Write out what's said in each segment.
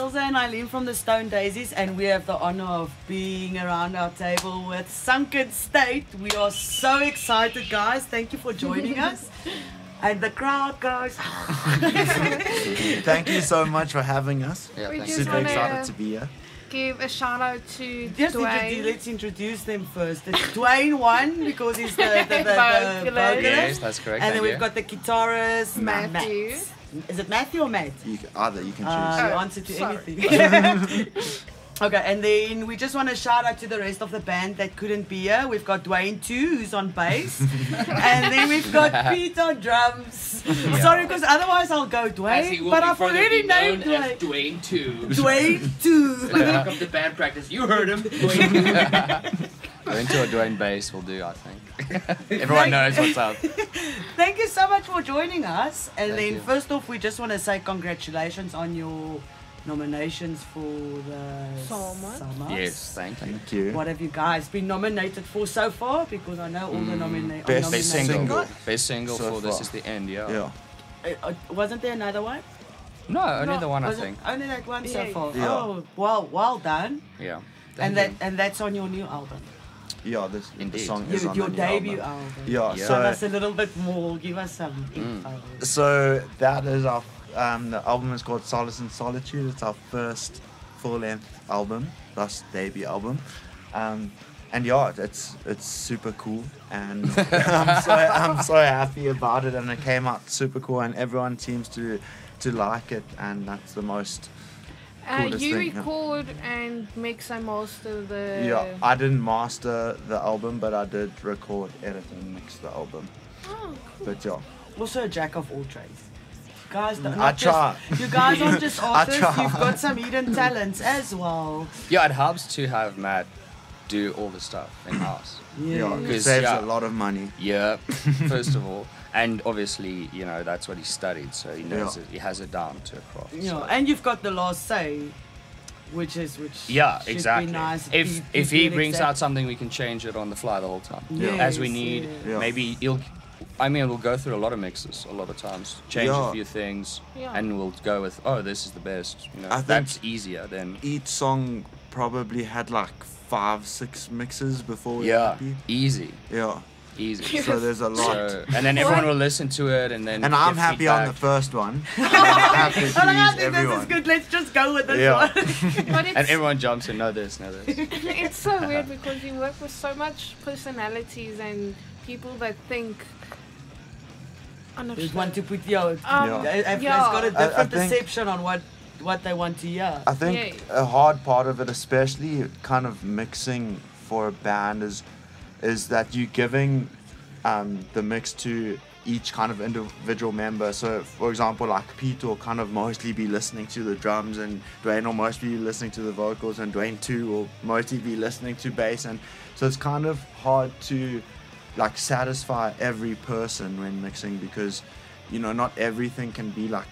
Ilse and Eileen from the Stoned Daisies, and we have the honor of being around our table with Sunken State. We are so excited, guys. Thank you for joining us. And the crowd goes. Thank you so much for having us. Yeah, We thanks. just Super wanna excited to be here. give a shout out to Just Dwayne. let's introduce them first. It's Dwayne one because he's the vocalist. Yes, that's correct. And then thank we've you. got the guitarist, Matthew. Matt. Is it Matthew or Matt? You can choose. You Oh, answer to sorry. anything. Okay, and then we just want to shout out to the rest of the band that couldn't be here. We've got Dwayne too, who's on bass. And then we've got Pete on drums. Sorry, because otherwise I'll go As he Dwayne, will but be I've further already be known named as Dwayne. Dwayne 2. Dwayne too. Welcome to band practice. You heard him. Dwayne 2. Going to a Dwayne bass will do, I think. Everyone knows what's up. Thank you so much for joining us. And Thank then you. first off, we just want to say congratulations on your nominations for the Summers. Summers. Yes, thank you. Thank you. What have you guys been nominated for so far? Because I know all the Best Best nominations. single. Best single So for This far. Is The End, yeah. Yeah. Wasn't there another one? No, only No, the one, I Was it think. only that one so Yeah. far? Yeah. Oh, well done. Yeah. And Thank that and that's on your new album. Yeah, the Indeed. song is on Your the new debut album. album. Yeah, Yeah. Tell so us a little bit more. Give us some info. so that is our the album is called Solace and Solitude. It's our first full-length album, plus debut album. And yeah, it's super cool, and I'm so happy about it, and it came out super cool, and everyone seems to like it, and that's the most coolest You thing. record and mix and master the. Yeah, I didn't master the album, but I did record, edit, and mix the album. Oh, cool. But yeah, Also a jack of all trades. Guys, don't, I not try. just, you guys aren't just I artists. try. You've got some hidden talents as well. Yeah, it helps to have Matt do all the stuff in-house. Yeah, it 'Cause, saves yeah. a lot of money. Yeah, first of all. And obviously, you know, that's what he studied, so he knows Yeah. it. He has it down to a craft. You so. know, and you've got the last say, which Yeah, should exactly. Be nice. If he brings out something, we can change it on the fly the whole time. Yes, As we need. Yeah. Maybe we'll go through a lot of mixes a lot of times, change Yeah. a few things, Yeah. and we'll go with, oh, this is the best. You know, I think- that's easier than. Each song probably had like 5-6 mixes before we Yeah, happy. easy, Yeah, easy. so there's a lot. So, and then everyone will listen to it, and then. And I'm give happy on the feedback. first one. I'm happy to Oh, I please think this is everyone. good. Let's just go with this Yeah. one. But it's, And everyone jumps in. Know this, know this. it's so weird because you work with so much personalities and people that think. Just want to put have Yeah. got a I different think- perception on what they want to hear. I think Yeah. a hard part of it, especially kind of mixing for a band, is that you're giving the mix to each kind of individual member. So, for example, like Pete will kind of mostly be listening to the drums, and Dwayne will mostly be listening to the vocals, and Dwayne too will mostly be listening to bass, and so it's kind of hard to like satisfy every person when mixing, because you know not everything can be like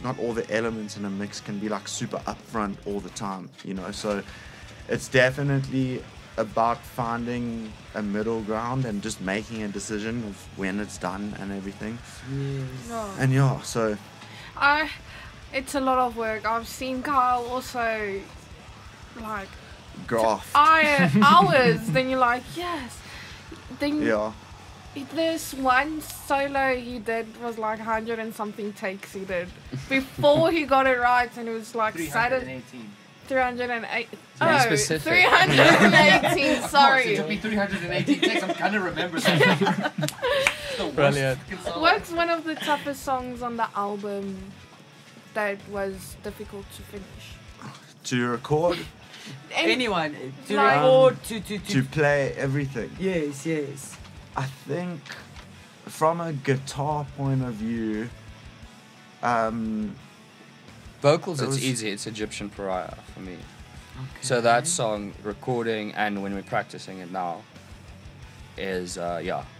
not all the elements in a mix can be like super upfront all the time, you know. So it's definitely about finding a middle ground and just making a decision of when it's done and everything. No. And yeah, so It's a lot of work. I've seen Kyle also, like, graph. hours. Then you're like, yes. Then Yeah, there's one solo he did was like 100 and something takes he did before he got it right, and it was like Saturday 318. 308. Be specific. 318. Of course, Sorry. it took me 318 takes. I'm kind of remember that. The worst Brilliant. fucking song. What's one of the toughest songs on the album that was difficult to finish? to record, Anyone to Like- record to play everything. yes. I think from a guitar point of view, Vocals, It it's was- easy. It's Egyptian Pariah for me. So that song, recording and when we're practicing it now, is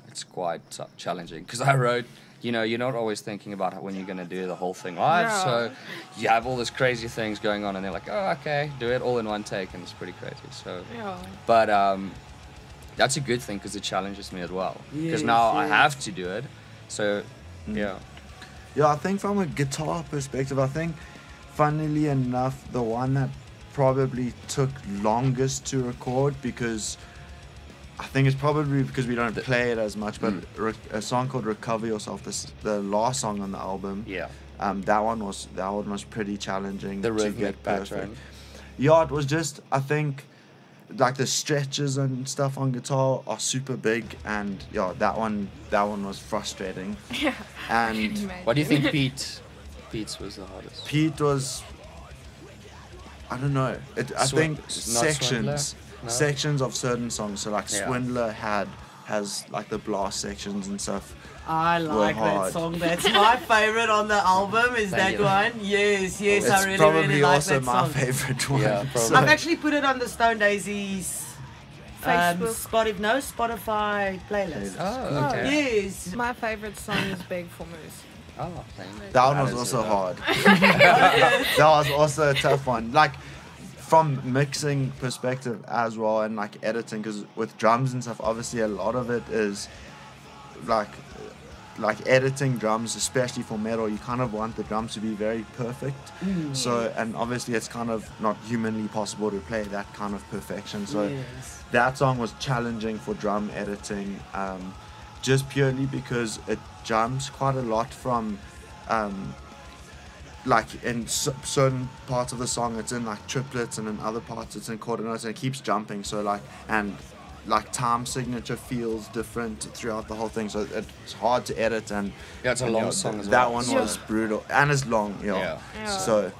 it's quite challenging because I wrote. You know, you're not always thinking about when you're going to do the whole thing live, No. so you have all these crazy things going on, and they're like, oh, okay, do it all in one take, and it's pretty crazy. So, Yeah. but that's a good thing because it challenges me as well. Because Yes, now I yes. have to do it. So, yeah. Yeah, I think from a guitar perspective, I think funnily enough, the one that probably took longest to record, because I think it's probably because we don't play it as much, but a song called Recover Yourself, the last song on the album, that one was pretty challenging The to rhythmic get perfect. pattern. Yeah, it was just, I think, like the stretches and stuff on guitar are super big, and yeah, that one was frustrating. Yeah. And What do you think Pete's was the hardest? Pete was, I don't know. I think not sections, Swindler? No? sections of certain songs. So like Yeah. Swindler has like the blast sections and stuff. I like that hard. song. That's my favorite on the album. Is Thank that you. one? Yes, It's I really, probably really like also that my song. favorite one. Yeah, probably. I've actually put it on the Stoned Daisies Facebook. Spotify playlist. Oh, okay. Yes. My favorite song is Beg for Moose. Oh, thank you. That one was is also a- hard. That was also a tough one. Like from mixing perspective as well, and like editing, because with drums and stuff, obviously a lot of it is like editing drums, especially for metal. You kind of want the drums to be very perfect. So, and obviously it's kind of not humanly possible to play that kind of perfection. So Yes. that song was challenging for drum editing, just purely because it jumps quite a lot from like in certain parts of the song it's in like triplets, and in other parts it's in quarter notes, and it keeps jumping. So like time signature feels different throughout the whole thing, so it's hard to edit. And Yeah, it's a and, long you know, song as that well. one was brutal, and it's long. Yeah. So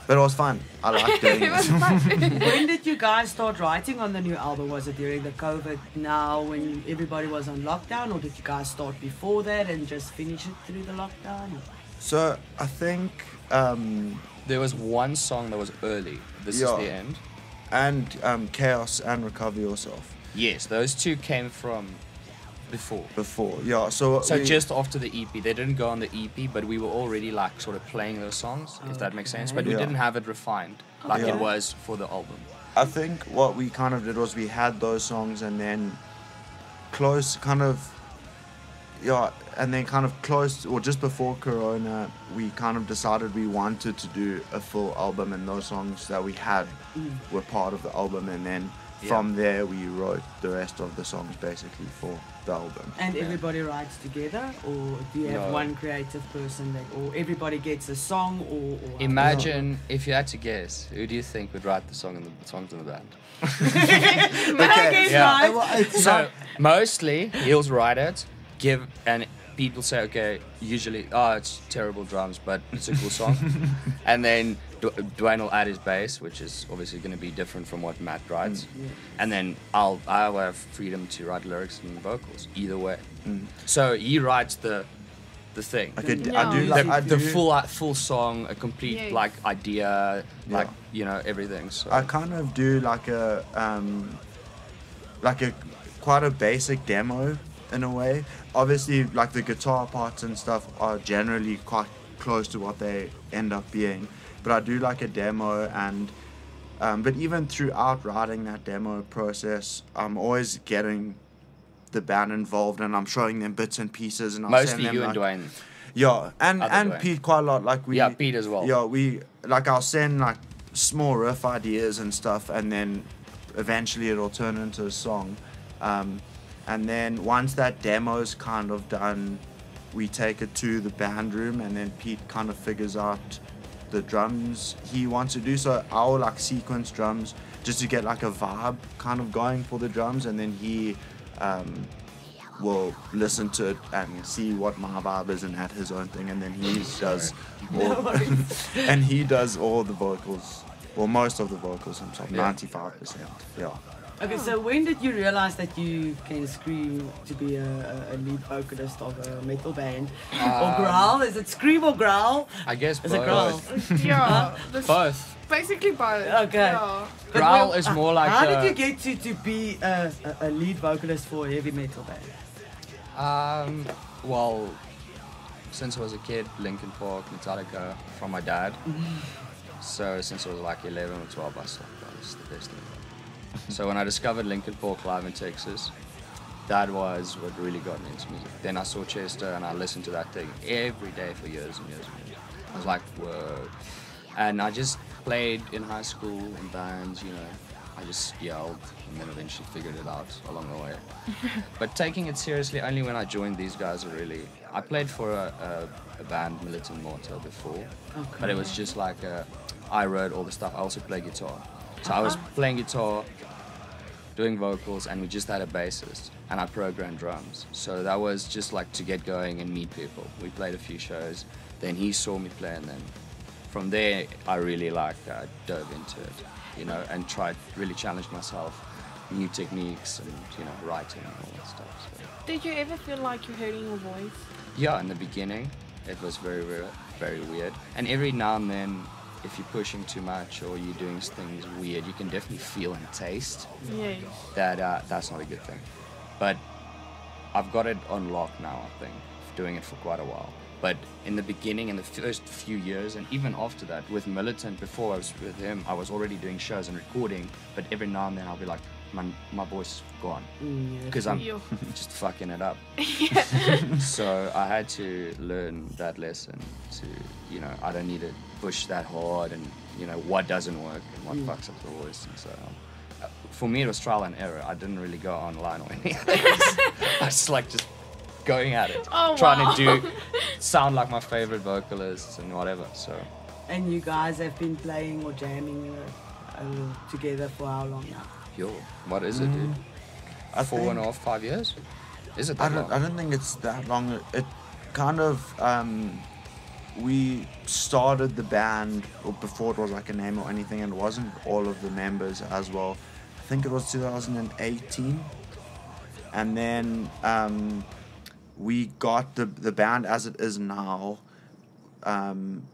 but it was fun. I liked doing It was it. fun. When did you guys start writing on the new album? Was it during the COVID now when everybody was on lockdown, or did you guys start before that and just finish it through the lockdown? So I think There was one song that was early. This is Yeah. the end. and Chaos and Recover Yourself Yes, those two came from before. before. Yeah, so So we- just after the EP, they didn't go on the EP, but we were already like sort of playing those songs, if that makes sense. But we Yeah. didn't have it refined like Yeah. it was for the album. I think what we kind of did was we had those songs, and then close or just before Corona, we kind of decided we wanted to do a full album, and those songs that we had were part of the album, and then from there we wrote the rest of the songs basically for the album. And everybody writes together, or do you have No. one creative person that, or everybody gets a song, or Imagine if you had to guess, who do you think would write the songs in the band? Okay, Yeah. right. So mostly he'll write it, and people say, okay, usually, it's terrible drums, but it's a cool song. And then Dwayne will add his bass, which is obviously going to be different from what Matt writes. And then I'll have freedom to write lyrics and vocals, either way. So he writes the thing. Like I No. do like The full song, a complete Yes. like idea, like Yeah. everything. So I kind of do like a quite a basic demo in a way. Obviously, like the guitar parts and stuff are generally quite close to what they end up being, but I do like a demo. And but even throughout writing that demo process, I'm always getting the band involved, and I'm showing them bits and pieces, and I'll send mostly them you like, and Dwayne. yeah, and Other Dwayne. Pete quite a lot. Like we, Yeah, Pete as well. Yeah, we like I'll send like small riff ideas and stuff, and then eventually it'll turn into a song. And then once that demo's kind of done, we take it to the band room, and then Pete kind of figures out the drums he wants to do. So I'll like sequence drums just to get like a vibe kind of going for the drums, and then he will listen to it and see what my vibe is and add his own thing, and then he does all the vocals, well, most of the vocals himself, 95%. Yeah. Okay, so when did you realize that you can scream to be a lead vocalist of a metal band? Or growl? Is it scream or growl? I guess Is it growl? both. Yeah. Both. Basically both. Okay. Yeah. Growl is more like How did you get to be a lead vocalist for a heavy metal band? Well, since I was a kid, Linkin Park, Metallica from my dad. So since I was like 11 or 12, I was like, that was the best thing. So when I discovered Linkin Park live in Texas, that was what really got me into music. Then I saw Chester, and I listened to that thing every day for years and years and years. I was like, whoa. And I just played in high school in bands, you know. I just yelled and then eventually figured it out along the way. But taking it seriously only when I joined these guys really. I played for a band, Militant Mortar, before. Okay. But it was just like I wrote all the stuff. I also play guitar. So I was playing guitar, doing vocals, and we just had a bassist. And I programmed drums. So that was just like to get going and meet people. We played a few shows. Then he saw me play, and then from there I really dove into it, you know, and tried really challenge myself, new techniques and, you know, writing and all that stuff. So. Did you ever feel like you're hurting your voice? Yeah, in the beginning it was very, very, very weird. And every now and then, if you're pushing too much or you're doing things weird, you can definitely feel and taste Yes. that that's not a good thing. But I've got it on lock now, I think, doing it for quite a while. But in the beginning, in the first few years, and even after that, with Militant, before I was with him, I was already doing shows and recording, but every now and then I'll be like, my voice is gone, because I'm just fucking it up. So I had to learn that lesson to, you know, I don't need to push that hard, and, you know, what doesn't work and what fucks up the voice. And so for me, it was trial and error. I didn't really go online or anything. I was like just going at it, trying to sound like my favorite vocalists and whatever. So. And you guys have been playing or jamming together for how long now? Yo, what is it, dude? 4.5, 5 years? Is it that long? I don't think it's that long. It kind of we started the band before it was like a name or anything, and it wasn't all of the members as well. I think it was 2018, and then we got the band as it is now.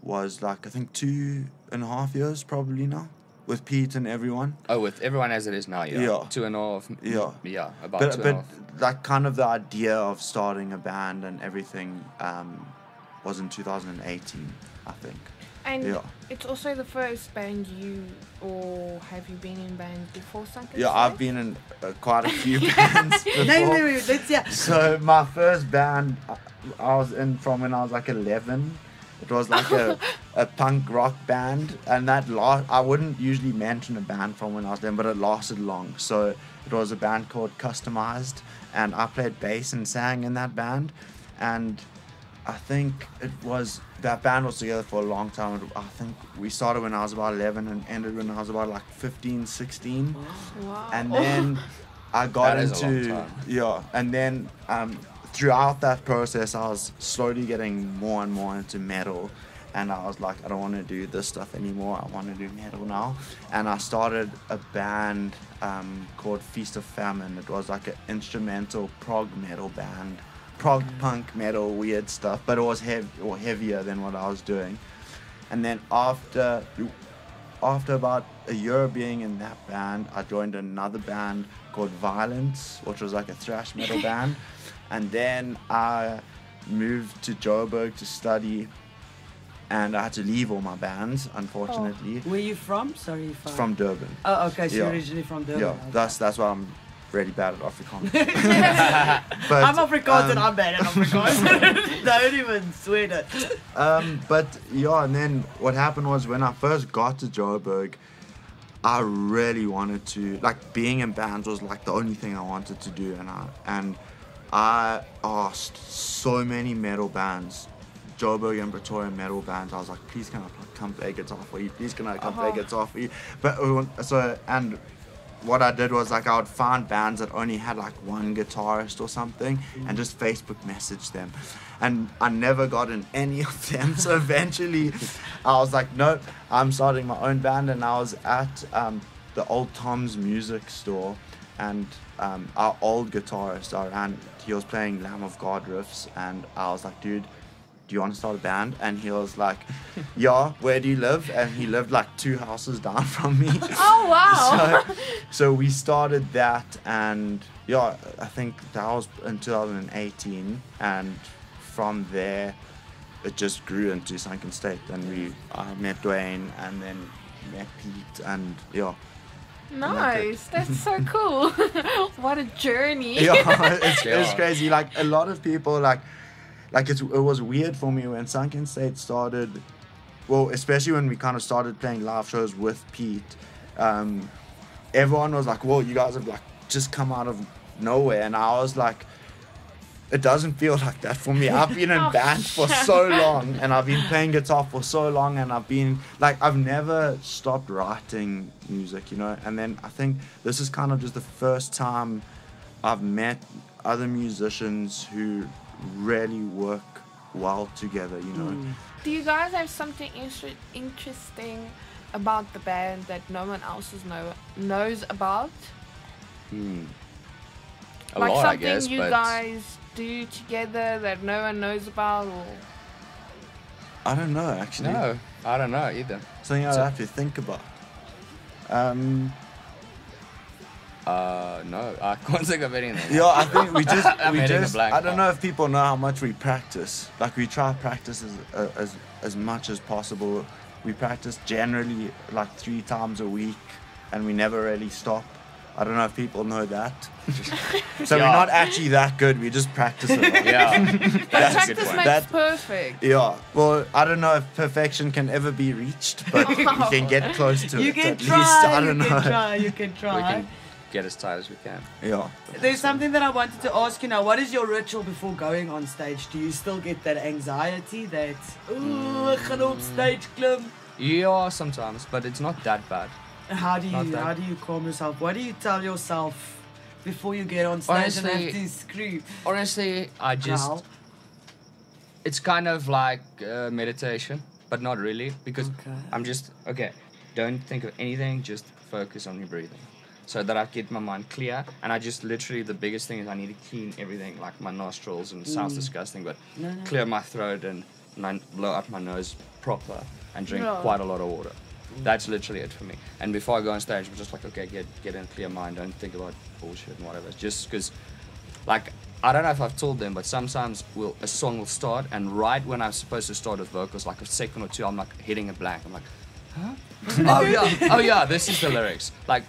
Was like I think 2.5 years probably now, with Pete and everyone. Oh, with everyone as it is now, yeah. 2.5. Yeah, about 2.5. But like kind of the idea of starting a band and everything was in 2018, I think. And it's also the first band or have you been in bands before Sunken State? Yeah, I've been in quite a few bands before. No, let's So my first band I was in from when I was like 11. It was like a punk rock band, and I wouldn't usually mention a band from when I was there, but it lasted long. So it was a band called Customized, and I played bass and sang in that band. And I think that band was together for a long time. I think we started when I was about 11 and ended when I was about like 15, 16. Wow. And then I got into and then throughout that process, I was slowly getting more and more into metal, and I was like, I don't want to do this stuff anymore. I want to do metal now. And I started a band called Feast of Famine. It was like an instrumental prog metal band, prog punk metal, weird stuff, but it was heavier than what I was doing. And then after about a year being in that band, I joined another band called Violence, which was like a thrash metal band. And then I moved to Joburg to study, and I had to leave all my bands, unfortunately. Where are you from? Sorry if I... From Durban. Oh, okay, so you're originally from Durban. Yeah, Okay. that's why I'm really bad at Afrikaans. But, I'm Afrikaans and I'm bad at Afrikaans. Don't even sweat it. But yeah, and then what happened was when I first got to Joburg, I really wanted to, like, being in bands was like the only thing I wanted to do, and I asked so many metal bands, Joburg and Pretoria metal bands. I was like, please can I come play guitar for you? Please can I come play guitar for you? But and what I did was like I would find bands that only had like one guitarist or something and just Facebook message them. And I never got in any of them. So eventually I was like, nope, I'm starting my own band. And I was at the Old Tom's music store, and our old guitarist, he was playing Lamb of God riffs, and I was like, dude, do you want to start a band? And he was like, yeah, where do you live? And he lived like 2 houses down from me. Oh, wow. So we started that, and yeah, I think that was in 2018, and from there it just grew into Sunken State, and I met Dwayne, and then met Pete, and yeah. Nice, that's so cool. What a journey. Yeah, it's crazy. Like a lot of people, like it was weird for me when Sunken State started. well, especially when we kind of started playing live shows with Pete, everyone was like, "Well, you guys have like just come out of nowhere," and I was like, it doesn't feel like that for me. I've been in bands for so long, and I've been playing guitar for so long, and I've never stopped writing music, you know. And then I think this is kind of just the first time I've met other musicians who really work well together, you know. Do you guys have something interesting about the band that no one else knows about? A Like lot, something I guess, you but guys do together that no one knows about, or I don't know, actually. no, I don't know either. Something I'd have to think about. No, I can't think of anything. Yeah, I think we just, I'm hitting a blank I don't now. know if people know how much we practice. Like, we try to practice as much as possible. We practice generally like 3 times a week, and we never really stop. I don't know if people know that. So Yeah. we're not actually that good. We just practice a lot. Yeah, that's a good practice point. makes That- perfect. Yeah. Well, I don't know if perfection can ever be reached, but we can get close to You it. can At try. least, I don't You know. can try. You can We try. can get as tight as we can. Yeah. There's something that I wanted to ask you now. What is your ritual before going on stage? Do you still get that anxiety that, ooh, ek gaan op stage klim? Yeah, sometimes, but it's not that bad. How do Not that. you calm yourself? What do you tell yourself before you get on stage and Honestly- have to scream? Honestly, I just Growl? it's kind of like meditation, but not really, because Okay. I'm just don't think of anything, just focus on your breathing, so that I get my mind clear. And I just literally, the biggest thing is I need to clean everything, like my nostrils, and it sounds disgusting, but No. clear my throat and blow up my nose proper and drink Yeah. quite a lot of water. That's literally it for me. And before I go on stage, I'm just like, okay, get in a clear mind. Don't think about bullshit and whatever. Just because, like, I don't know if I've told them, but sometimes a song will start, and right when I'm supposed to start with vocals, like a second or two, I'm like hitting a blank. I'm like, huh? oh yeah, this is the lyrics. Like,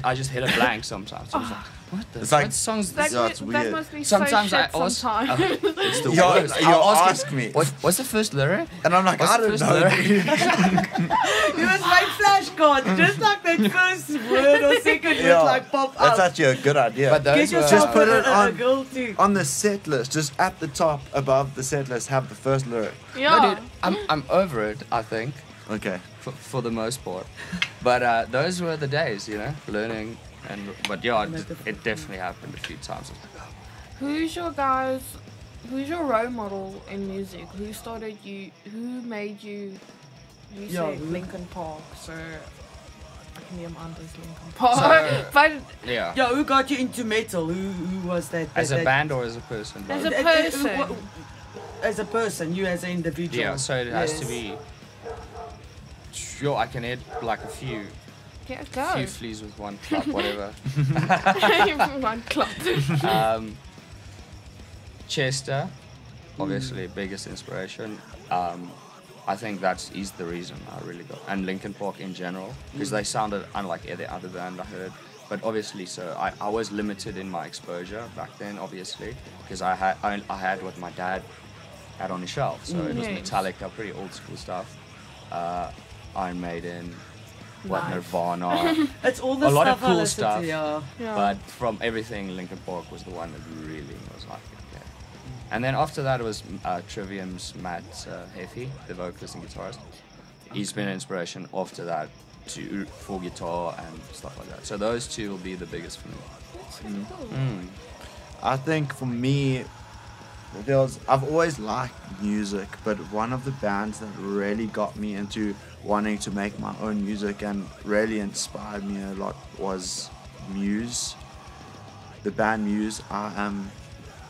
I just hit a blank sometimes. I was like, what the? It's like- what songs? That, Yeah, it's that weird. must be Sometimes so I shit ask. sometimes. It's the Yeah, worst. you I'll ask him, me. What's the first lyric? And I'm like, What's I the don't first know. lyric? You must make flashcards, just like that first word or second word, Yeah, like pop that's up. actually a good idea. But Get those were yourself Just put it a on- girl too. on the set list, just at the top above the set list, have the first lyric. Yeah. No, dude, I'm over it, I think, Okay. for the most part. But those were the days, you know, learning. But yeah, it definitely happened a few times. I was like, oh. Who's your role model in music? Who started you? Who made you? You Yeah, said who- Linkin Park, so I can name Anders Linkin Park. But Yeah. Yeah, who got you into metal? Who was that? As a that- band or as a person? As both? a person. As a person, you as an individual. Yeah, so it has to Yes. be. Sure, I can add like a few go. fleas with one club, whatever. One club. Chester, obviously biggest inspiration. I think he's the reason I really got, and Linkin Park in general, because they sounded unlike any other band I heard. But obviously, so I was limited in my exposure back then, obviously, because I had what my dad had on the shelf. So it was Yes. Metallica, pretty old school stuff. Iron Maiden, Nice. It's Nirvana. all the A lot of stuff I cool listen stuff. to, yeah. Yeah. But from everything, Linkin Park was the one that really was like, okay. And then after that, it was Trivium's Matt Heafy, the vocalist and guitarist. He's been an inspiration after that for guitar and stuff like that. So those two will be the biggest for me. I think for me, I've always liked music, but one of the bands that really got me into wanting to make my own music and really inspired me a lot was Muse. The band Muse. I am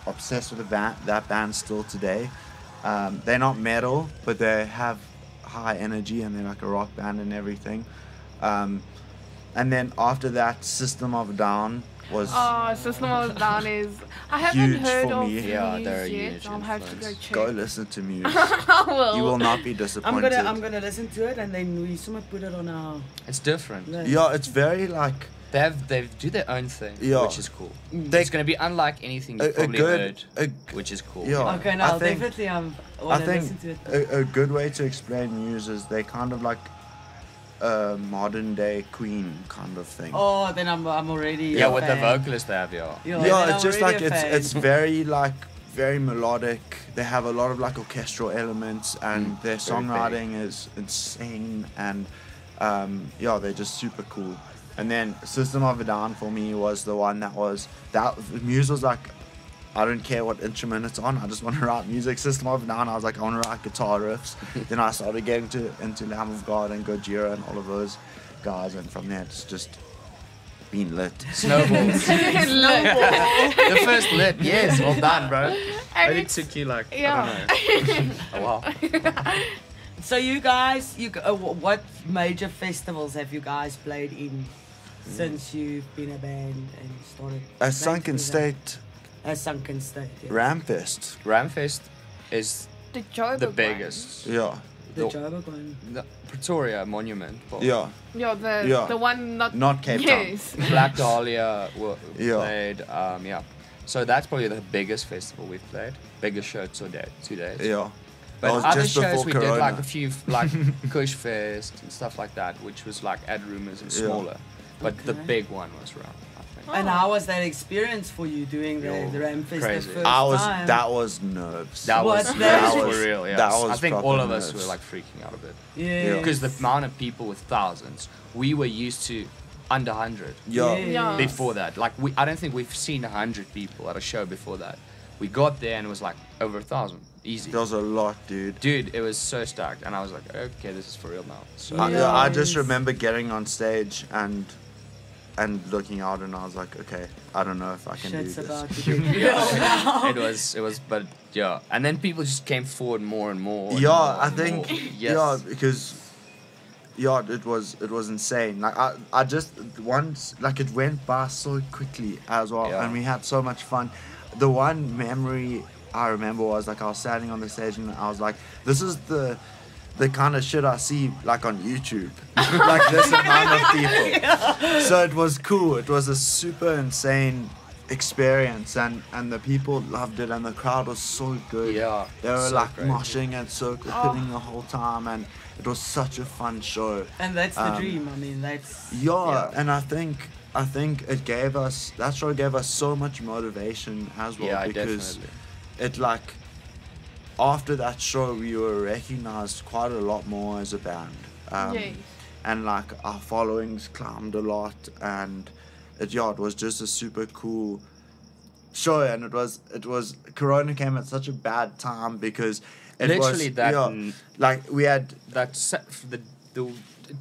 obsessed with that band still today. They're not metal, but they have high energy and they're like a rock band and everything. And then after that, System of a Down was System of a Down is. I haven't Huge heard for of me. Muse Yeah, they're a yet. huge I'll have to go influence. check. go listen to Muse. I will. You will not be disappointed. I'm gonna listen to it and then we someone put it on our It's different. list. Yeah, it's very like They do their own thing, Yeah. which is cool. They- It's going to be unlike anything you've probably heard, which is cool. Yeah. Okay, no, I think- definitely I I want to listen think to it. a good way to explain Muse is they kind of like a modern day Queen kind of thing. Oh, then I'm already Yeah, a with the fan. vocalist they have, yeah. Yeah, then Yeah, I'm it's just already like a fan. it's very like very melodic. They have a lot of like orchestral elements, and their very songwriting is insane. And yeah, they're just super cool. And then System of a Down for me was the one that Muse was like, I don't care what instrument it's on, I just want to write music. System of a Down, I was like, I want to write guitar riffs. Then I started getting into Lamb of God and Gojira and all of those guys, and from there it's just been lit. Snowballs. The first lit, yes, well done, bro. And But it it's- took you like, Yeah. I don't know. Oh, wow. So you guys, what major festivals have you guys played in since you've been a band and started? A Sunken State, A Sunken State. Yeah. Ramfest, Ramfest is The Joburg the one. biggest. yeah, The the- Joburg one. The Pretoria Monument. Well, yeah, Yeah, Yeah. the one not Cape Town. Yes. Black Dahlia Yeah. played. Yeah. So that's probably the biggest festival we've played. Biggest show to date, 2 days. Yeah. But That was other just shows before we Corona. did like a few like Kush Fest and stuff like that, which was like Ad Rumors and Yeah. smaller. But the Okay. big one was Ram, I think. And how was that experience for you doing the Ramfest the Crazy. first time? That was nerves. That was What? that That was was- for real. Yeah. that was I think proper all of us nerves. were like freaking out a bit Yeah. because the amount of people with thousands, we were used to under 100 Yeah. Yeah. before that. Like I don't think we've seen 100 people at a show before that. We got there and it was like over 1,000, easy. There was a lot, dude. Dude, it was so stacked, and I was like, okay, this is for real now. So I just Yes. remember getting on stage and looking out, and I was like, okay, I don't know if I can Shit's do this. about to get real now. it was, but yeah. And then people just came forward more and more. and Yeah, more I and think more. yeah, Yes. because yeah, it was insane. Like I just once like it went by so quickly as well, Yeah. and we had so much fun. The one memory I remember was like I was standing on the stage and I was like, this is the kind of shit I see like on YouTube, like this amount of people. So it was cool. It was a super insane experience, and the people loved it, and the crowd was so good. Yeah, They were so like crazy. moshing and circle pitting the whole time, and it was such a fun show. And that's the Um, dream. I mean, that's Yeah, and I think it gave us that show gave us so much motivation as well, Yeah, because definitely. it like after that show we were recognized quite a lot more as a band. Yes. And like our followings climbed a lot, and it was just a super cool show. And it was Corona came at such a bad time because it Literally was that yeah, n- like we had the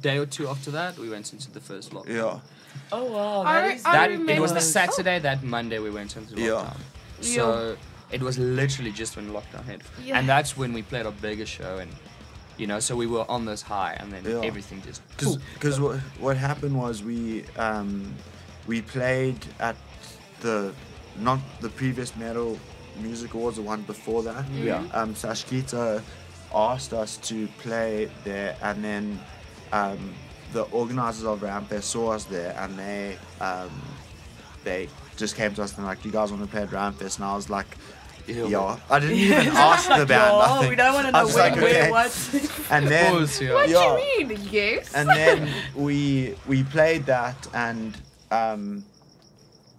day or two after that, we went into the first lockdown. yeah oh wow, I that re- is I That remember- it was the Oh. Saturday. That Monday we went into Yeah. lockdown. So it was literally just when lockdown hit, Yeah. and that's when we played our biggest show, and so we were on this high, and then Yeah. everything just because what happened was we played at not the previous Metal Music Awards, the one before that. Yeah. Sashkita asked us to play there, and then the organizers of Ramfest saw us there, and they just came to us and like, you guys want to play at Ramfest? And I was like, Ew. yeah. I didn't even ask the band. I Oh, think. we don't want to I know was when, like, where, okay. what. And then Pause, yeah. What yeah. do you mean? Yes. And then we played that, and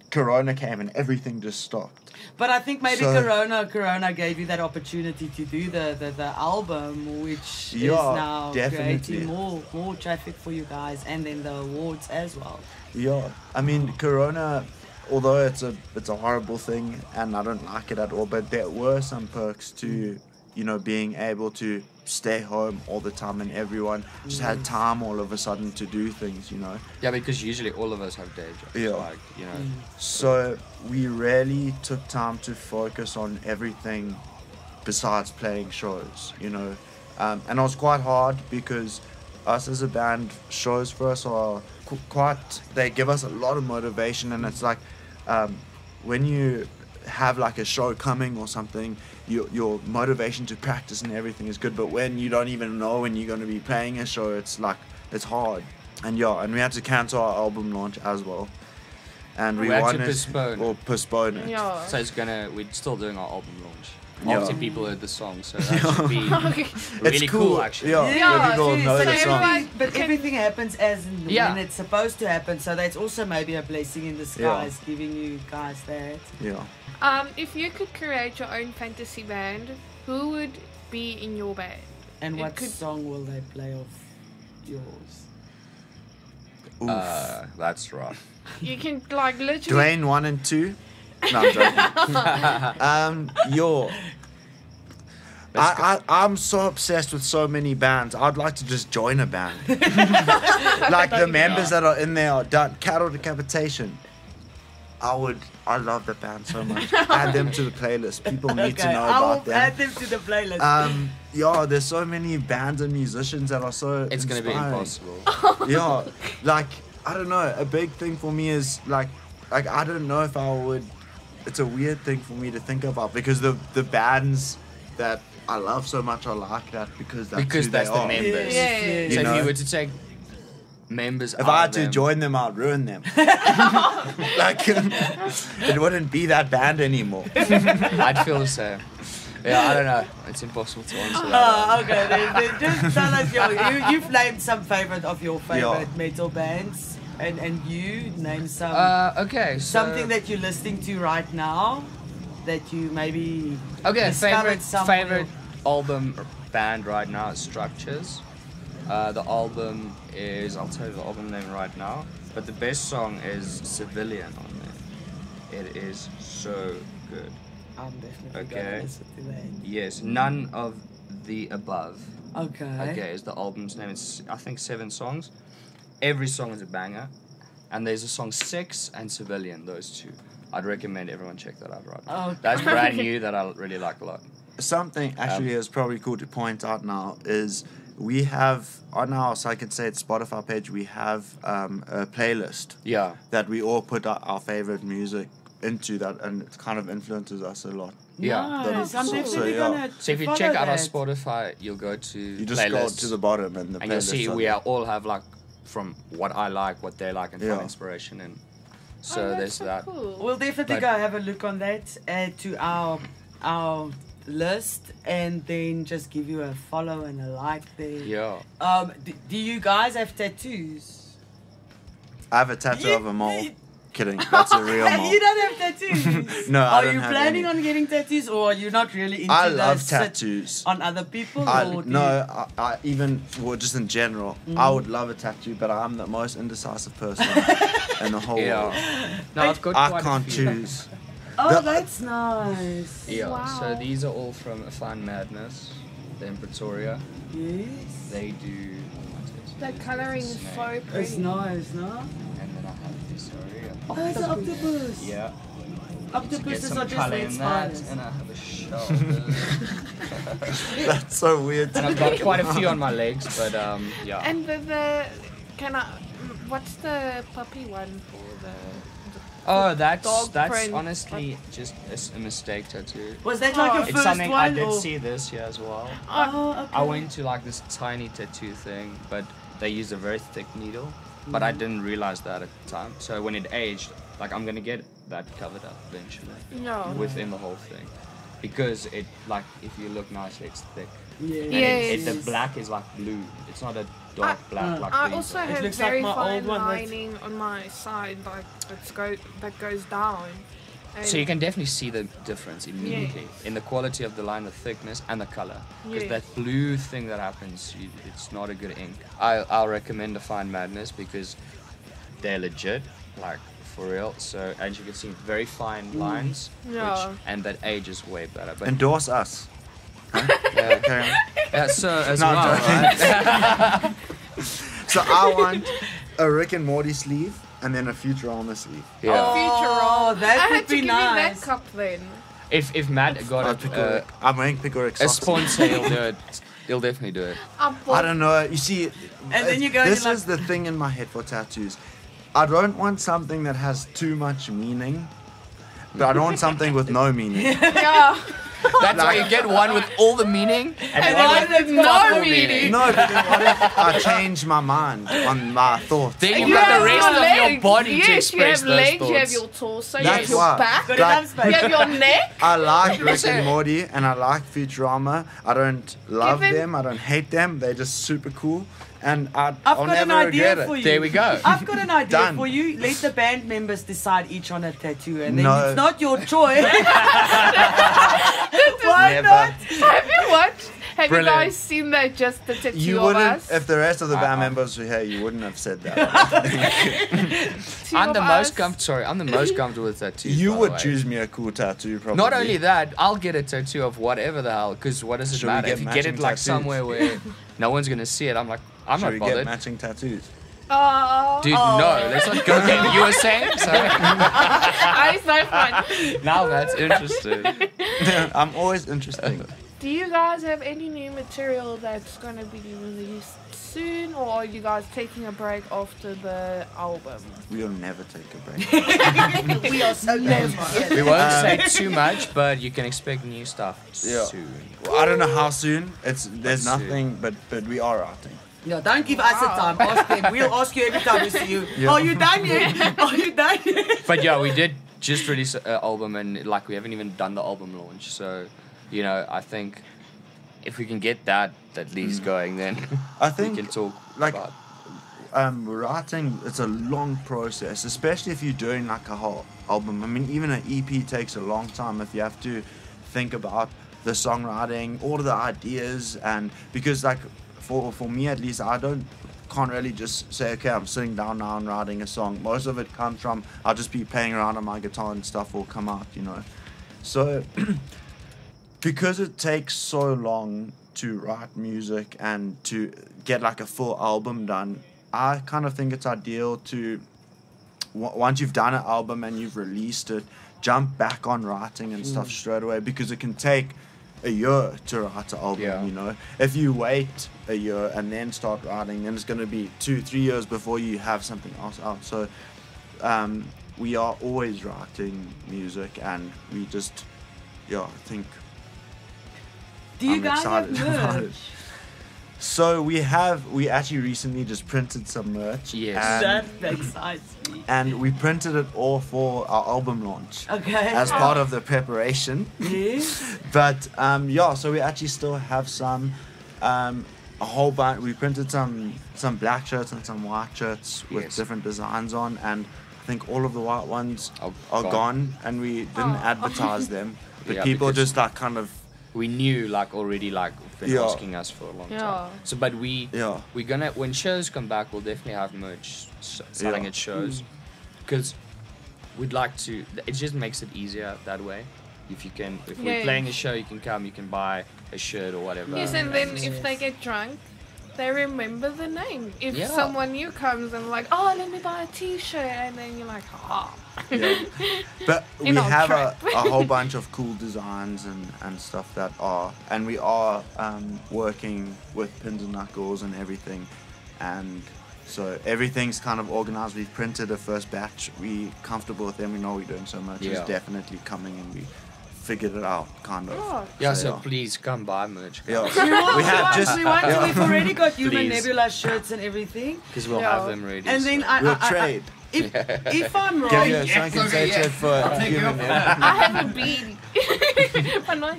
Corona came and everything just stopped. But I think maybe So- Corona gave you that opportunity to do the album, which is Yeah, now definitely. creating more traffic for you guys, and then the awards as well. Yeah, I mean Corona, although it's a horrible thing and I don't like it at all, but there were some perks to being able to stay home all the time, and everyone just had time all of a sudden to do things. Yeah, because usually all of us have day jobs. Yeah. Like, So we really took time to focus on everything besides playing shows, and it was quite hard because us as a band, shows for us are they give us a lot of motivation, and it's like when you have like a show coming or something, your motivation to practice and everything is good, but when you don't even know when you're going to be playing a show, it's like it's hard. And we had to cancel our album launch as well. And we had to wanted postpone it. Yeah. So we're still doing our album launch. Yeah. Obviously, people heard the song, so that should be really It's cool, actually. Yeah, Yeah, people see, know so the song. everyone- but everything happens as and Yeah. when it's supposed to happen. So that's also maybe a blessing in disguise, giving you guys that. Yeah. If you could create your own fantasy band, who would be in your band? And It what could- song will they play of yours? Oof. That's rough. You can like literally. Dwayne 1 and 2. No, I'm joking. I'm so obsessed with so many bands. I'd like to just join a band. Like the members that are in there are done. Cattle Decapitation. I love the band so much. Add them to the playlist. People need to know I about will add them. them to the playlist. Yeah, there's so many bands and musicians that are so It's going to be inspiring. impossible. Yeah, like I don't know. A big thing for me is like I don't know if I would. It's a weird thing for me to think about because the bands that I love so much are like that because that's Because who that's they the are. members. Yeah. So You if you know? were to take members If out I had of to them, join them, I'd ruin them. Like it wouldn't be that band anymore. I'd feel the same. Yeah, I don't know. It's impossible to answer that. Okay, then just tell us you've named some favorite of your favorite metal bands, and you name some Okay, so something that you're listening to right now that you maybe okay, discovered favorite album band right now is Structures. The album is, I'll tell you the album name right now, but the best song is Civilian on there. It is so good. I'm definitely Okay. gonna listen to that. Yes, None of the Above. Okay. Okay, is the album's name. It's I think 7 songs. Every song is a banger, and there's a song 6 and Civilian. Those two. I'd recommend everyone check that out right now. Okay. That's brand new that I really like a lot. Something actually is probably cool to point out now is we have on our Sunken State Spotify page we have a playlist Yeah. that we all put our favorite music into that, and it kind of influences us a lot. Yeah. Nice. I'm So, definitely yeah. gonna So if you follow check out our that. Spotify, you'll go to You just scroll playlists, to the bottom and the and you'll playlist see are we there. all have like from what I like, what they like, and Yeah. find inspiration in. So Oh, that's there's so that. Cool. We'll definitely But- go have a look on that, add to our list, and then just give you a follow and a like there. Yeah. Do you guys have tattoos? I have a tattoo You- of a mole. Kidding, that's a real mole. You don't have tattoos. No, I Are don't you have planning any. on getting tattoos, or are you not really into I the love sit tattoos. on other people? I or do I even well, just in general, I would love a tattoo, but I'm the most indecisive person in the whole world. Yeah. No, I've got I quite can't a few. choose. Oh, The- that's nice. Yeah. Wow. So these are all from Fun Madness. They're in Pretoria. Yes. They do. The colouring is so It's pretty. nice, no? And then I have this area. Oh, it's an octopus. Yeah. Get Octopuses some are just colour red in that, spiders. and I have a shoulder. That's so weird. And I've got quite a few on my legs, but yeah. And the can I? What's the puppy one for the? Oh, that's dog print. honestly just a mistake tattoo. Was that like your It's first something one? I did or? see this here as well. Oh, okay. I went to like this tiny tattoo thing, but they used a very thick needle. But I didn't realize that at the time. So when it aged, like I'm gonna get that covered up eventually No. within the whole thing, because it like if you look nicely, it's thick. Yeah. And Yes. the black is like blue. It's not a dark black like I these also are. have looks like very my fine old one that's- lining on my side, like that goes down. And So you can definitely see the difference immediately Yes. in the quality of the line, the thickness, and the color. Because Yes. that blue thing that happens, it's not a good ink. I'll recommend the Fine Madness because they're legit, like for real. So as you can see, very fine lines, Yeah. and that age is way better. But Endorse us. yeah, Carry on. yeah, so as No, I'm well, joking. right? So I want a Rick and Morty sleeve and then a Futurama sleeve. Yeah. Oh, that I would had to be give nice. you that cup then. If Matt got I'm wearing Pickorick a socks. sponsor, he'll do it. He'll definitely do it. I don't know. You see, And then you go and this you're is the thing in my head for tattoos. I don't want something that has too much meaning, but I don't want something with no meaning. Yeah. That's why you get one with all the meaning and And one one with with no fuck all meaning. meaning. No, but then what if I change my mind on my thoughts? Then You you've got have the rest your of your legs. body to Yes, you express have those legs, thoughts. you have your torso, you That's have your why. back, Got you enough Like, space. have your neck. I like Rick and Morty and I like Futurama. I don't love Given- them. I don't hate them. They're just super cool. And I've I'll got an never idea regret for it. you. There we go. I've got an idea Done. for you. Let the band members decide each on a tattoo, and then No. it's not your choice. Why Never. not? Have you watched? Have Brilliant. you guys seen that just the tattoo You of wouldn't, us? if the rest of the band members were here, you wouldn't have said that. Two I'm of the us. most comfortable. I'm the most comfortable with tattoos. You by the would way. choose me a cool tattoo, probably. Not only that, I'll get a tattoo of whatever the hell. Because what does it Should we matter get if you get it matching like tattoos? somewhere where no one's gonna see it? I'm like, I'm Should not we bothered. get matching tattoos? Oh, Dude, no, let's not go there. You were saying? Sorry. it's so fun. Now that's interesting. I'm always interesting. Do you guys have any new material that's going to be released soon, or are you guys taking a break after the album? We'll never take a break. We are so never. We won't say too much, but you can expect new stuff Yeah. soon. I don't know how soon. There's Soon. nothing, but we are writing. No, don't give us a time. Ask them. We'll ask you every time we see you. Yeah. Are you done yet? Are you done yet? But yeah, we did just release an album, and like we haven't even done the album launch. So, you know, I think if we can get that at least going, then I we think can talk like about. writing, it's a long process, especially if you're doing like a whole album. I mean, even an EP takes a long time if you have to think about the songwriting, all of the ideas, and because like for me at least, can't really just say, okay, I'm sitting down now and writing a song. Most of it comes from I'll just be playing around on my guitar and stuff will come out, you know. So because it takes so long to write music and to get like a full album done, I kind of think it's ideal to once you've done an album and you've released it, jump back on writing and stuff straight away, because it can take a year to write an album. Yeah. You know, if you wait a year and then start writing, then it's going to be 2-3 years before you have something else out. So we are always writing music, and we just I think Do you I'm guys have excited about it. merch? So we actually recently just printed some merch. Yes. That excites me. And we printed it all for our album launch Okay. as part of the preparation. Yes. But so we actually still have some, a whole bunch. We printed some black shirts and some white shirts with Yes. different designs on, and I think all of the white ones Are are gone. gone, and we didn't advertise them. But Yeah, people because- just like kind of We knew like already like been Yeah. asking us for a long Yeah. time. So, but we're gonna when shows come back, we'll definitely have merch selling Yeah. at shows, because we'd like to. It just makes it easier that way. If we're Yeah. playing a show, you can come, you can buy a shirt or whatever. Yes, and then if they get drunk, they remember the name. If Yeah. someone new comes and like, oh, let me buy a T-shirt, and then you're like, oh. Yeah. But we In our have trap. a whole bunch of cool designs and stuff and we are working with pins and knuckles and everything, and so everything's kind of organized. We've printed a first batch. We comfortable with them. We know we're doing so much. Yeah. It's definitely coming, and we figured it out kind of. Oh. Yeah, so yeah. please come buy merch. Yeah. We have just- We've already got Human Please. Nebula shirts and everything. Because we'll Yeah. have them ready. And then We'll trade. if I'm Give wrong, you a Sunken State shirt for human name. I have a bead. But no,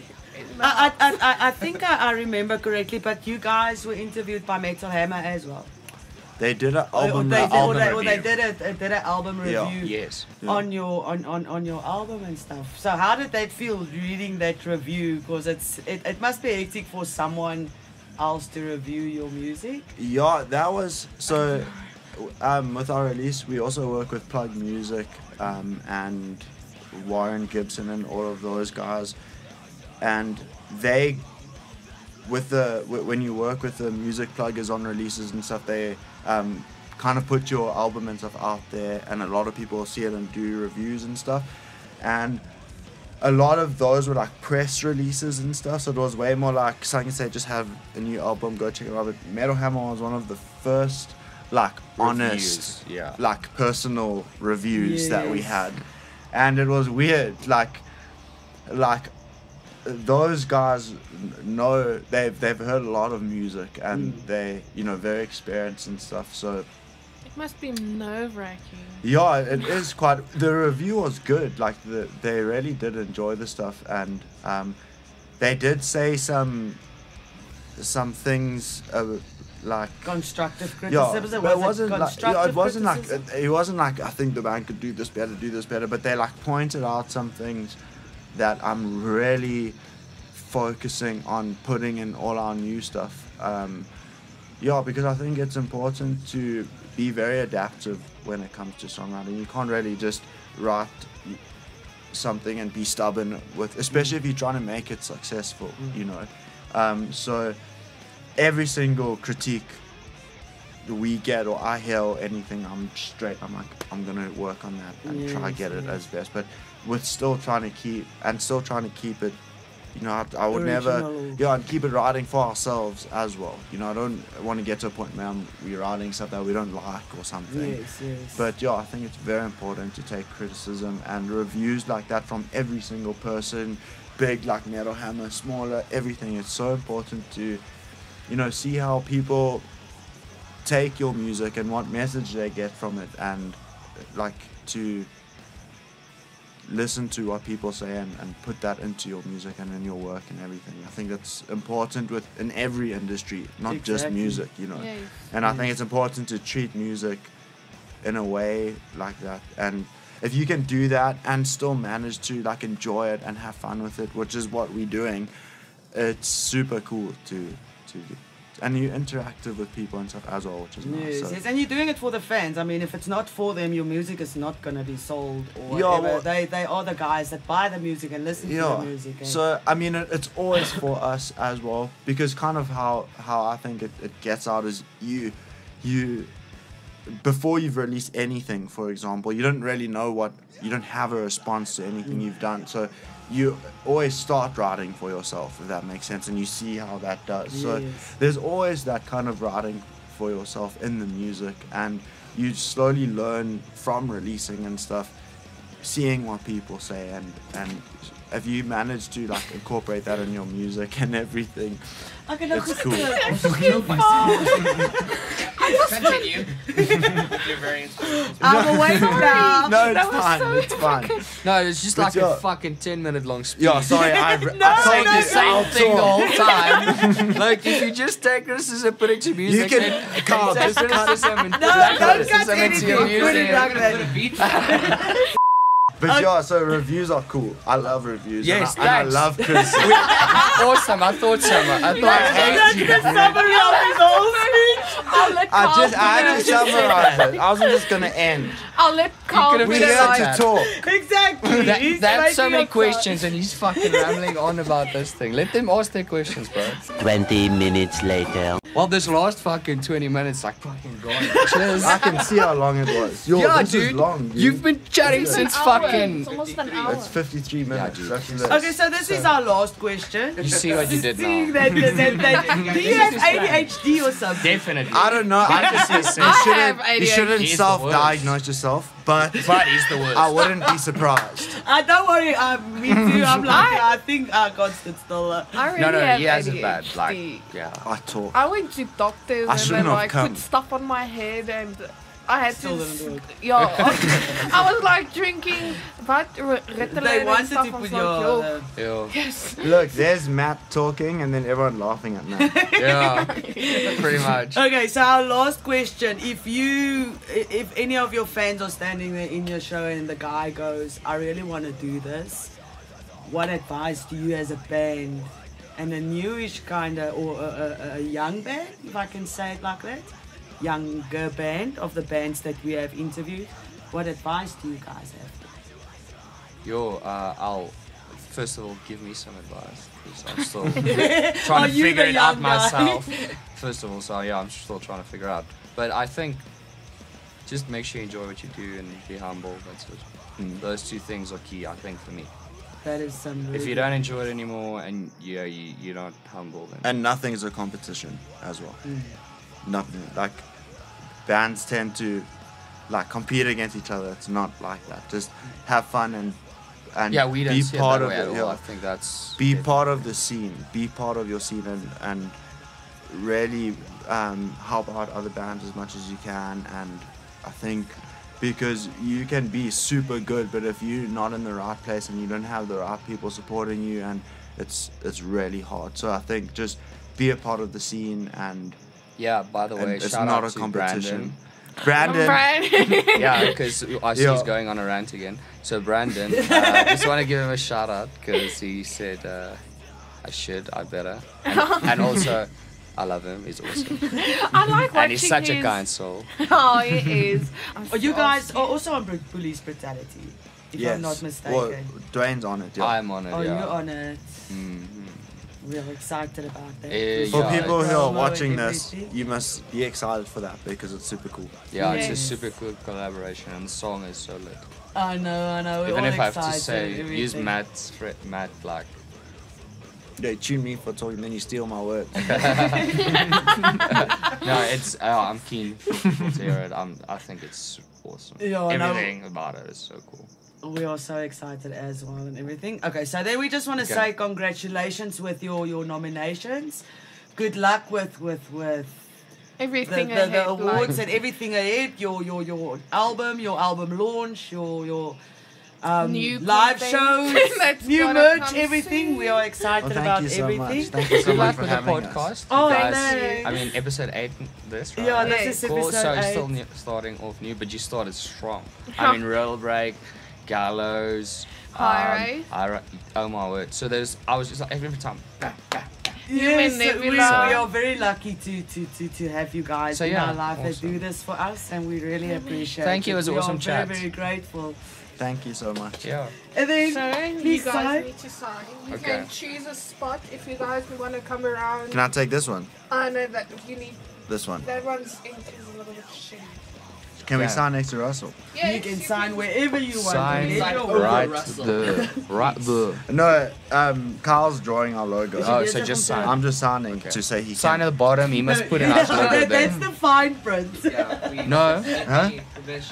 I think I remember correctly, but you guys were interviewed by Metal Hammer as well. They did an Or album, they review. did an album Yeah. review Yes. on your on your album and stuff. So how did that feel reading that review? Because it must be hectic for someone else to review your music. Yeah, that was so. With our release, we also work with Plug Music and Warren Gibson and all of those guys, and they, when you work with the music pluggers on releases and stuff, they kind of put your album and stuff out there, and a lot of people see it and do reviews and stuff, and a lot of those were like press releases and stuff, so it was way more like Sunken State just have a new album, go check it out. But Metal Hammer was one of the first like honest, yeah. like personal reviews that we Yes. had, and it was weird. Like those guys know they've heard a lot of music and they very experienced and stuff. So It must be nerve-wracking. yeah, it is quite. The review was good. Like they really did enjoy the stuff, and they did say some things like Constructive yeah, criticism. but it wasn't like criticism? it wasn't like I think the band could do this better, but they like pointed out some things that I'm really focusing on putting in all our new stuff. Yeah, because I think it's important to be very adaptive when it comes to songwriting. You can't really just write something and be stubborn with, especially if you're trying to make it successful, you know. So every single critique we get or I hear or anything, I'm like, I'm gonna work on that and try to get it as best. But with still trying to keep it, you know, I would Original. never, and keep it writing for ourselves as well. You know, I don't want to get to a point where we're writing stuff that we don't like or something. Yes. But yeah, I think it's very important to take criticism and reviews like that from every single person, big like Metal Hammer, smaller, everything. It's so important to, you know, see how people take your music and what message they get from it, and like to listen to what people say and put that into your music and in your work and everything. I think that's important in every industry, not just music, you know. Yes. And I think it's important to treat music in a way like that. And if you can do that and still manage to like enjoy it and have fun with it, which is what we're doing, it's super cool to do. And you're interactive with people and stuff as well, which is nice. Yes, and you're doing it for the fans. I mean, if it's not for them, your music is not going to be sold or Yeah, whatever. well, They are the guys that buy the music and listen to the music. And So, I mean, it's always for us as well, because kind of how I think it gets out is you before you've released anything, for example, you don't really know you don't have a response to anything you've done. So you always start writing for yourself, if that makes sense, and you see how that does. So Yes. there's always that kind of writing for yourself in the music, and you slowly learn from releasing and stuff, seeing what people say, and if you manage to like incorporate that in your music and everything, Okay, no, it's cool. Continue. You're very inspiring. I'm away from now. No, it's That was fine. so It's fine. No, it's just But like yeah. a fucking 10-minute-long speech. Yeah, sorry, I saying told the you, same I'll thing the talk. whole time. Like, if you just take criticism, put it to music, can- then Carl, take just cut- criticism and put No, that don't criticism cut into your anything. Put it music. down Put there. a beat. But yeah, so reviews are cool. I love reviews. Yes, and I thanks. love criticism. Awesome, I thought so. I That's hate the summary of his whole speech. I'll let I Carl just finish. summarized it. I wasn't just gonna end. I'll let Carl could've We're just here like to that. talk. Exactly. He's That's so making many up questions and he's fucking rambling on about this thing. Let them ask their questions, bro. 20 minutes later. Well, this last fucking 20 minutes, like fucking gone. Cheers. I can see how long it was. Yo, Yeah, this dude. is long, dude. You've been chatting It's since an hour. fucking. It's almost an hour. It's 53 minutes. dude. That's it. Okay, so this is our last question. You see what you did Seeing now. that, do you have ADHD or something? Definitely. I don't know. I just you I shouldn't, have you shouldn't He's the self-diagnose yourself, but But he's the worst. I wouldn't be surprised. Don't worry, me too. I'm like, I think God stood still. I really No, have he has a ADHD. bad, like, yeah. I talk. I went to doctors I and shouldn't they have like come. put stuff on my head and I had Still to. didn't do it. Yeah, I was like drinking Ritalin They and wanted stuff. to I was put like, your. yo, Ew. yes. Look, there's Matt talking and then everyone laughing at Matt. Yeah. Pretty much. Okay, so our last question: if any of your fans are standing there in your show and the guy goes, "I really want to do this," what advice do you, as a band, and a newish kind of, or a young band, if I can say it like that, younger band of the bands that we have interviewed, what advice do you guys have? I'll first of all give me some advice because I'm still Are trying to you figure the it out young guy? myself. First of all, so yeah, I'm still trying to figure out. But I think just make sure you enjoy what you do and be humble. That's it. Those two things are key, I think, for me. That is some. If you don't enjoy it anymore and you're not humble, then And nothing is a competition as well. Nothing. Like, bands tend to like compete against each other. It's not like that. Just have fun and and Yeah, we don't be see it part that of way at it. all. I Yeah. think that's Be part of the scene. Be part of your scene and really help out other bands as much as you can. And I think because you can be super good, but if you're not in the right place and you don't have the right people supporting you, and it's really hard. So I think just be a part of the scene, and Yeah, by the way, it's shout not out a to competition. Brandon. Brandon. Yeah, because I see Yeah. he's going on a rant again. So Brandon, just want to give him a shout out because he said I better, and also I love him. He's awesome, I like watching and he's such a his- kind soul. Oh, he is. Oh, you guys are also on Police Brutality, if Yes. I'm not mistaken. Well, Dwayne's on it. Yeah. I'm on it. Oh, yeah. you're on it. Mhm. We're excited about that. Yeah, For yeah, people who Promo are and watching this, everything. you must be excited for that because it's super cool. Yeah, it's a Yes. super cool collaboration, and the song is so lit. I know. We're Even all if I have to excited say, and use everything. Matt like. They tune me for talking, then you steal my words. No, it's I'm keen for people to hear it. I think it's awesome. Yeah, I know. Everything about it is so cool. We are so excited as well and everything. Okay, so then we just want to Okay. say congratulations with your nominations. Good luck with Everything the ahead, awards like, and everything ahead. Your album launch, your New live content shows, that's new gonna merch, come everything. soon. We are excited Well, thank about you so everything. much. Thank you so Good much luck for with the having us. podcast. Oh, You guys, thanks. I mean, episode 8, this, right? Yeah, Yeah. this is Cool. episode So you're 8. still starting off new, but you started strong. I mean, Rail Break, Gallows, High oh my word. So I was just like every time. Yes, and we Nebula. are very lucky to have you guys So, in yeah, our life that awesome. do this for us, and we really appreciate Thank you, it. it was an We awesome are chat. very, very grateful. Thank you so much. Yeah. And then, So you please guys sign. need to sign. You Okay. can choose a spot if you guys want to come around. Can I take this one? I know that you need This one. that one's ink is a little bit shitty. Can we Yeah. sign next to Russell? You can sign wherever you want. Sign whenever you right want. right the. No, Carl's drawing our logo. Oh, so just sign. I'm just signing Okay. to say he Sign at can. the bottom. He must put an nice logo That's there. the fine print. No. Huh?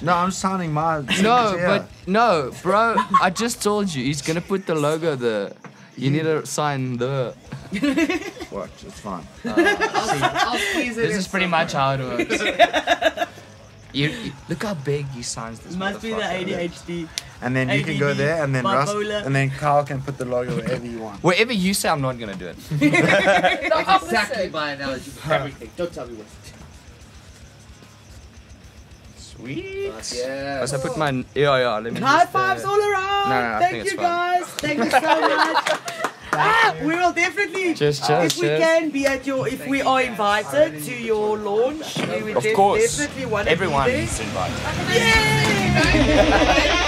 No, I'm signing my. No, yeah. but no, bro. I just told you he's gonna put the logo there. You need to sign the. Watch, it's fine. I'll squeeze it This in is pretty much how it works. You look how big he signs this. Must be the motherfucker. ADHD. And then you can go ADD, there, and then Russ, bipolar. and then Carl can put the logo wherever you want. Wherever you say, I'm not gonna do it. The Exactly opposite. my analogy. Everything. Don't tell me what. Sweet. Yeah. As I put my yeah. Let me. High just, fives all around. No, I Thank think it's you fine. guys. Thank you so much. We will definitely, Cheers, if cheers, we cheers. can be at your, if we are invited to your launch, we would Of course. definitely want to Everyone be there. is invited. Yay!